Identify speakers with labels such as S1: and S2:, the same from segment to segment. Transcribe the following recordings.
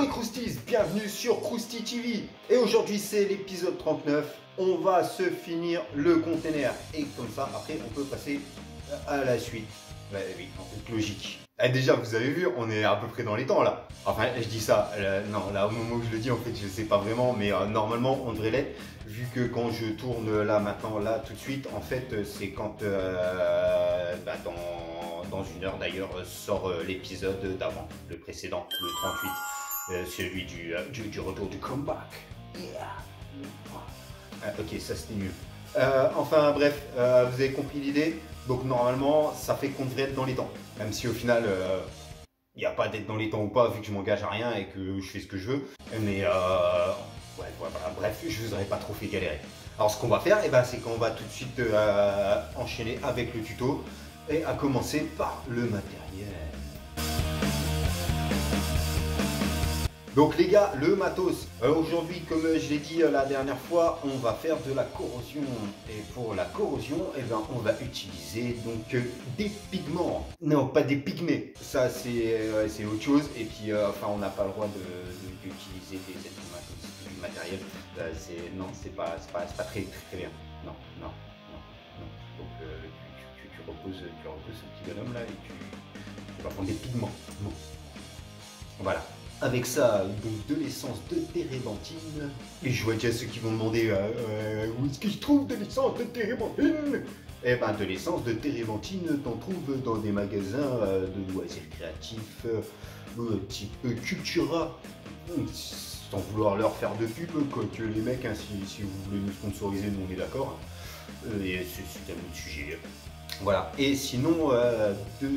S1: les Croustis, bienvenue sur Crousti TV. Et aujourd'hui c'est l'épisode 39. On va se finir le container. Et comme ça, après on peut passer à la suite. Ouais, oui, en toute logique. Déjà, vous avez vu, on est à peu près dans les temps là. Enfin, je dis ça, non, là au moment où je le dis, en fait, je sais pas vraiment, mais normalement, on devrait l'être. Vu que quand je tourne là, maintenant, là, tout de suite, en fait, c'est quand, dans une heure d'ailleurs, sort l'épisode d'avant, le précédent, le 38, celui du retour du comeback. Yeah. Ok, ça c'était nul. Enfin, bref, vous avez compris l'idée. Donc normalement, ça fait qu'on devrait être dans les temps. Même si au final, il n'y a pas d'être dans les temps ou pas, vu que je m'engage à rien et que je fais ce que je veux. Mais ouais, voilà, bref, je vous aurais pas trop fait galérer. Alors ce qu'on va faire, c'est qu'on va tout de suite enchaîner avec le tuto. Et à commencer par le matériel. Donc les gars, le matos, aujourd'hui comme je l'ai dit la dernière fois, on va faire de la corrosion. Et pour la corrosion, on va utiliser donc des pigments. Non, pas des pygmées, ça c'est autre chose. Et puis enfin on n'a pas le droit d'utiliser du matériel. Non, c'est pas très bien. Non. Donc tu reposes ce petit bonhomme là et tu vas prendre des pigments. Bon. Voilà. Avec ça, donc de l'essence de térébenthine. Et je vois déjà ceux qui vont demander où est-ce que je trouve de l'essence de térébenthine? Eh ben de l'essence de térébenthine, t'en trouves dans des magasins de loisirs créatifs, type Cultura, sans vouloir leur faire de pub, quoique les mecs, hein, si vous voulez nous sponsoriser, nous on est d'accord. Et c'est un autre sujet. Voilà, et sinon de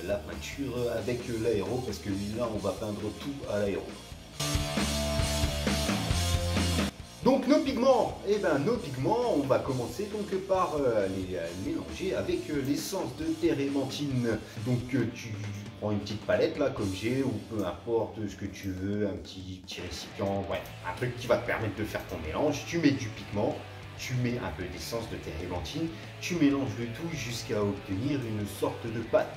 S1: la peinture avec l'aéro, parce que là on va peindre tout à l'aéro. Donc nos pigments, on va commencer donc par les mélanger avec l'essence de térébenthine. Donc tu prends une petite palette là comme j'ai, ou peu importe ce que tu veux, un petit récipient, bref, un truc qui va te permettre de faire ton mélange. Tu mets du pigment. Tu mets un peu d'essence de térébenthine, tu mélanges le tout jusqu'à obtenir une sorte de pâte.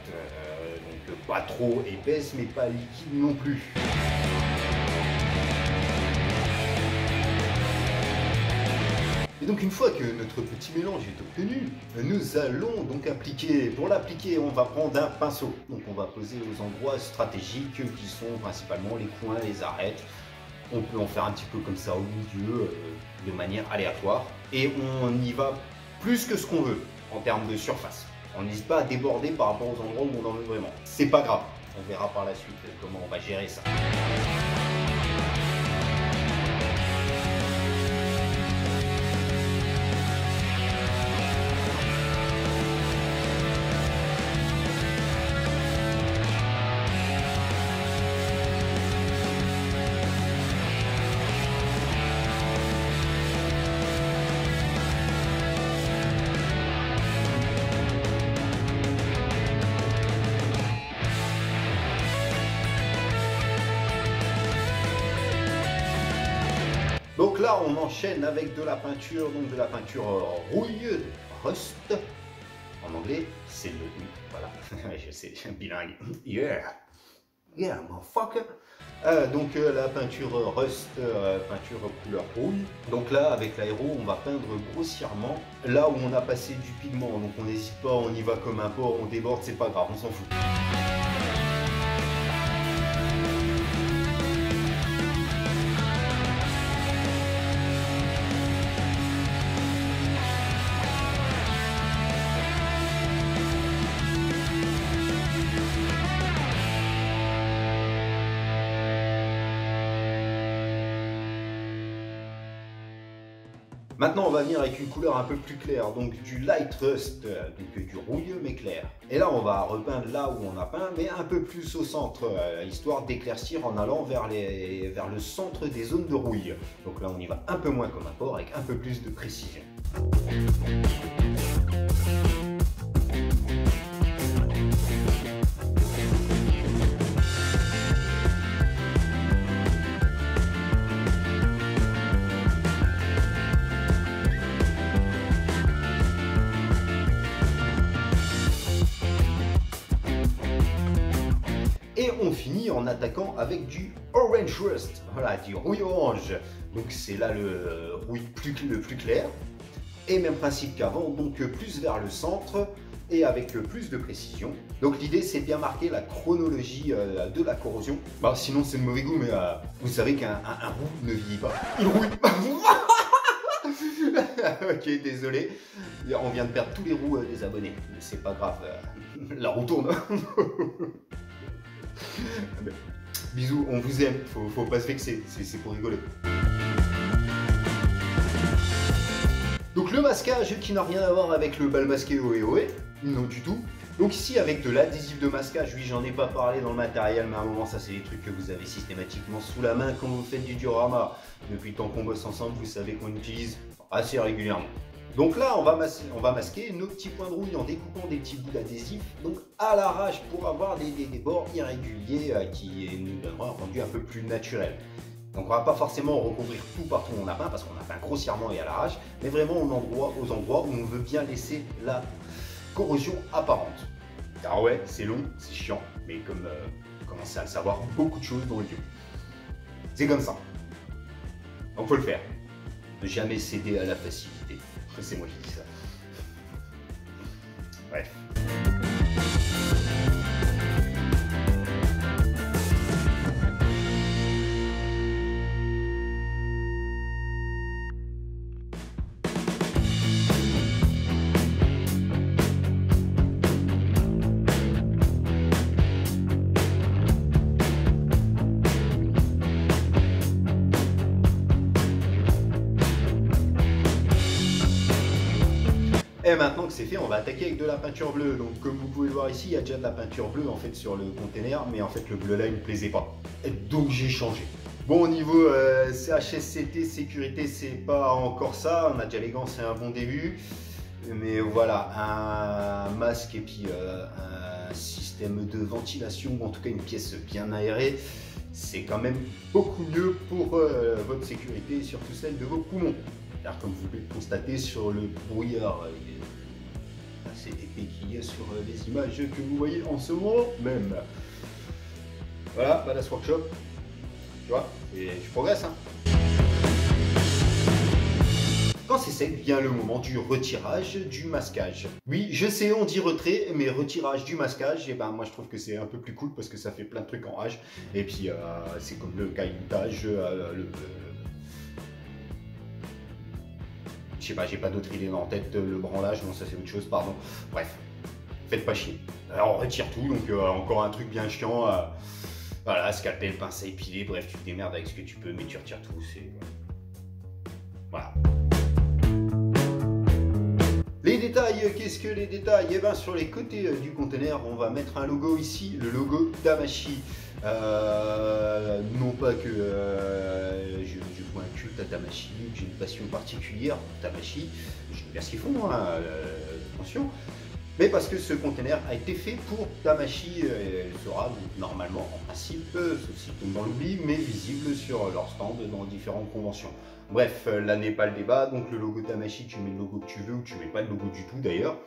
S1: Donc pas trop épaisse mais pas liquide non plus. Et donc une fois que notre petit mélange est obtenu, nous allons donc appliquer. Pour l'appliquer, on va prendre un pinceau. Donc on va poser aux endroits stratégiques qui sont principalement les coins, les arêtes. On peut en faire un petit peu comme ça au milieu, de manière aléatoire. Et on y va plus que ce qu'on veut en termes de surface. On n'hésite pas à déborder par rapport aux endroits où on en veut vraiment. C'est pas grave, on verra par la suite comment on va gérer ça. Donc là, on enchaîne avec de la peinture, donc de la peinture rouille, rust. En anglais, c'est le... Voilà, je sais, je suis bilingue. Yeah, motherfucker. Donc la peinture rust, peinture couleur rouille. Donc là, avec l'aéro, on va peindre grossièrement là où on a passé du pigment. Donc on n'hésite pas, on y va comme un porc, on déborde, c'est pas grave, on s'en fout. Maintenant, on va venir avec une couleur un peu plus claire, donc du light rust, donc du rouilleux mais clair. Et là, on va repeindre là où on a peint, mais un peu plus au centre, histoire d'éclaircir en allant vers le centre des zones de rouille. Donc là, on y va un peu moins comme un porc, avec un peu plus de précision. en attaquant avec du Orange Rust, voilà, du rouille orange. Donc c'est là le rouille le plus clair. Et même principe qu'avant, donc plus vers le centre et avec plus de précision. Donc l'idée c'est bien marquer la chronologie de la corrosion. Bah, sinon c'est de mauvais goût, mais vous savez qu'un roux ne vieillit pas. Il rouille. Ok, désolé. On vient de perdre tous les roues des abonnés. Mais c'est pas grave, la roue tourne. Bisous, on vous aime, faut pas se vexer, c'est pour rigoler. Donc le masquage qui n'a rien à voir avec le bal masqué Ohé, non du tout. Donc ici avec de l'adhésif de masquage, oui j'en ai pas parlé dans le matériel, mais à un moment ça c'est des trucs que vous avez systématiquement sous la main quand vous faites du diorama. Depuis le temps qu'on bosse ensemble, vous savez qu'on utilise assez régulièrement. Donc là on va masquer nos petits points de rouille en découpant des petits bouts d'adhésif, donc à l'arrache pour avoir des bords irréguliers qui nous donneront un rendu un peu plus naturel. Donc on ne va pas forcément recouvrir tout partout où on a peint parce qu'on a peint grossièrement et à l'arrache, mais vraiment aux endroits où on veut bien laisser la corrosion apparente. Ah ouais, c'est long, c'est chiant, mais comme vous commencez à le savoir, beaucoup de choses dans le bio. C'est comme ça. Donc faut le faire. Ne jamais céder à la facilité. C'est moi qui dis ça. Bref. Et maintenant que c'est fait, on va attaquer avec de la peinture bleue. Donc comme vous pouvez le voir ici, il y a déjà de la peinture bleue en fait sur le container, mais en fait le bleu là il ne me plaisait pas. Et donc j'ai changé. Bon, au niveau CHSCT, sécurité, c'est pas encore ça. On a déjà les gants, c'est un bon début. Mais voilà, un masque et puis un système de ventilation, ou en tout cas une pièce bien aérée, c'est quand même beaucoup mieux pour votre sécurité et surtout celle de vos poumons. Car comme vous pouvez le constater sur le brouillard assez épais qu'il y a sur les images que vous voyez en ce moment même. Voilà, Badass Workshop, tu vois, et je progresse. Hein. Quand c'est sec, vient le moment du retirage du masquage. Oui, je sais, on dit retrait, mais retirage du masquage, et ben moi je trouve que c'est un peu plus cool parce que ça fait plein de trucs en H. Et puis c'est comme le cailloutage, je sais pas, j'ai pas d'autre idée en tête, le branlage, non ça c'est autre chose, pardon. Bref, faites pas chier. Alors on retire tout, donc encore un truc bien chiant. Voilà, scalpel, pince à épiler, bref, tu te démerdes avec ce que tu peux, mais tu retires tout, c'est... Voilà. Les détails, qu'est-ce que les détails? Eh bien sur les côtés du conteneur, on va mettre un logo ici, le logo Damashi. Non pas que je vois un culte à Damashi, que j'ai une passion particulière pour Damashi, je regarde ce qu'ils font, hein, attention, mais parce que ce conteneur a été fait pour Damashi, elle sera donc, normalement en principe, sauf s'il tombe dans l'oubli, mais visible sur leur stand dans différentes conventions. Bref, là n'est pas le débat, donc le logo Damashi, tu mets le logo que tu veux ou tu mets pas le logo du tout d'ailleurs.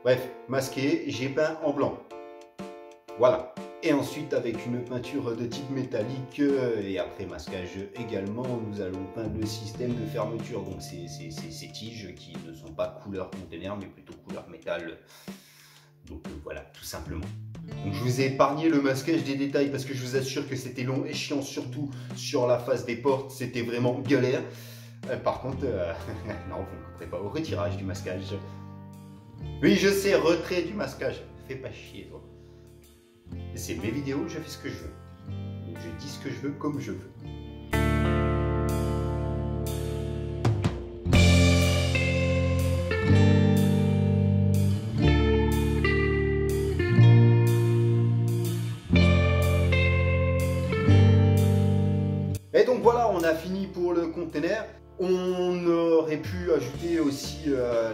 S1: Bref, masqué, j'ai peint en blanc. Voilà. Et ensuite avec une peinture de type métallique et après masquage également, nous allons peindre le système de fermeture. Donc ces tiges qui ne sont pas couleur conteneur mais plutôt couleur métal. Donc voilà, tout simplement. Donc je vous ai épargné le masquage des détails parce que je vous assure que c'était long et chiant, surtout sur la face des portes, c'était vraiment galère. Par contre, non, vous ne couperez pas au retirage du masquage. Oui, je sais, retrait du masquage. Fais pas chier, toi. C'est mes vidéos, je fais ce que je veux. Donc je dis ce que je veux comme je veux. Et donc voilà, on a fini pour le container. On aurait pu ajouter aussi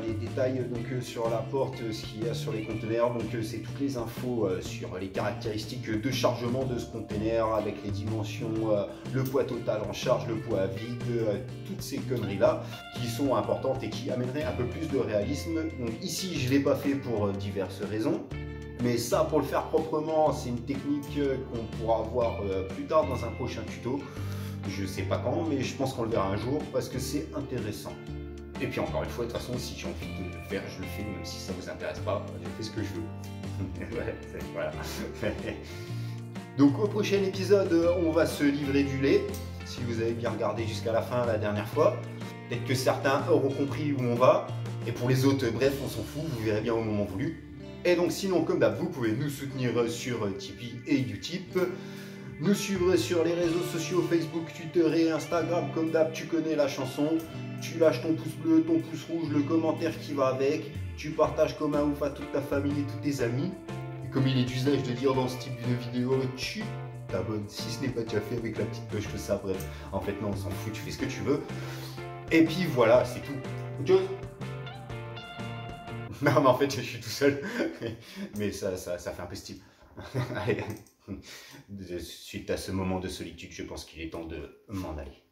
S1: les détails donc, sur la porte, ce qu'il y a sur les conteneurs. Donc c'est toutes les infos sur les caractéristiques de chargement de ce conteneur avec les dimensions, le poids total en charge, le poids à vide, toutes ces conneries là qui sont importantes et qui amèneraient un peu plus de réalisme. Donc ici je ne l'ai pas fait pour diverses raisons. Mais ça, pour le faire proprement, c'est une technique qu'on pourra voir plus tard dans un prochain tuto. Je sais pas quand, mais je pense qu'on le verra un jour parce que c'est intéressant. Et puis encore une fois, de toute façon, si j'ai envie de le faire, je le fais, même si ça vous intéresse pas, je fais ce que je veux. Ouais, voilà. Donc au prochain épisode, on va se livrer du lait. Si vous avez bien regardé jusqu'à la fin la dernière fois, peut-être que certains auront compris où on va. Et pour les autres, bref, on s'en fout, vous verrez bien au moment voulu. Et donc sinon, comme d'hab, vous pouvez nous soutenir sur Tipeee et Utip. Nous suivre sur les réseaux sociaux, Facebook, Twitter et Instagram. Comme d'hab, tu connais la chanson. Tu lâches ton pouce bleu, ton pouce rouge, le commentaire qui va avec. Tu partages comme un ouf à toute ta famille et tous tes amis. Et comme il est d'usage de dire dans ce type de vidéo, tu t'abonnes si ce n'est pas déjà fait avec la petite cloche, tout ça. Bref, en fait non, on s'en fout, tu fais ce que tu veux. Et puis voilà, c'est tout. Autre chose ? Non, mais en fait, je suis tout seul. Mais ça fait un peu style. Allez, suite à ce moment de solitude, je pense qu'il est temps de m'en aller.